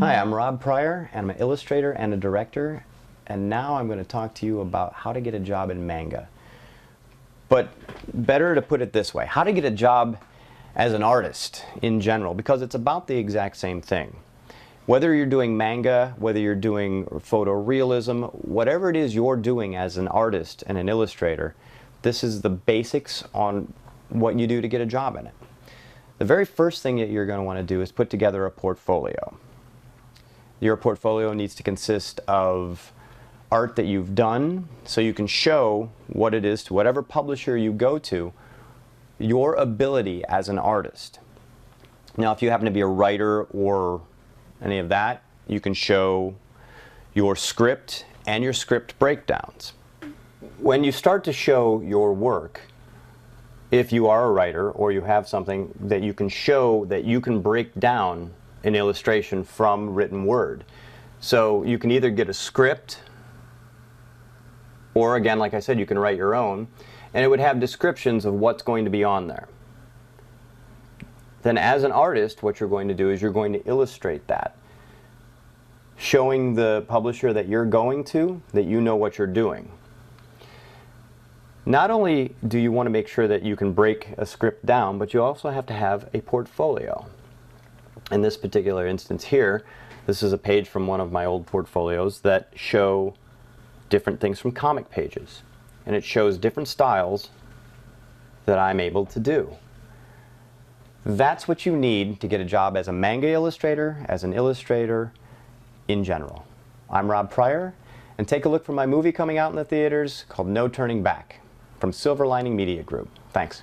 Hi, I'm Rob Pryor, and I'm an illustrator and a director, and now I'm going to talk to you about how to get a job in manga. But better to put it this way, how to get a job as an artist in general, because it's about the exact same thing. Whether you're doing manga, whether you're doing photorealism, whatever it is you're doing as an artist and an illustrator, this is the basics on what you do to get a job in it. The very first thing that you're going to want to do is put together a portfolio. Your portfolio needs to consist of art that you've done, so you can show what it is to whatever publisher you go to, your ability as an artist. Now, if you happen to be a writer or any of that, you can show your script and your script breakdowns. When you start to show your work, if you are a writer or you have something that you can show that you can break down an illustration from written word. So you can either get a script, or again, like I said, you can write your own, and it would have descriptions of what's going to be on there. Then as an artist, what you're going to do is you're going to illustrate that, showing the publisher that you're going to that you know what you're doing. Not only do you want to make sure that you can break a script down, but you also have to have a portfolio. In this particular instance here, this is a page from one of my old portfolios that show different things from comic pages. And it shows different styles that I'm able to do. That's what you need to get a job as a manga illustrator, as an illustrator in general. I'm Rob Pryor, and take a look for my movie coming out in the theaters called No Turning Back from Silver Lining Media Group. Thanks.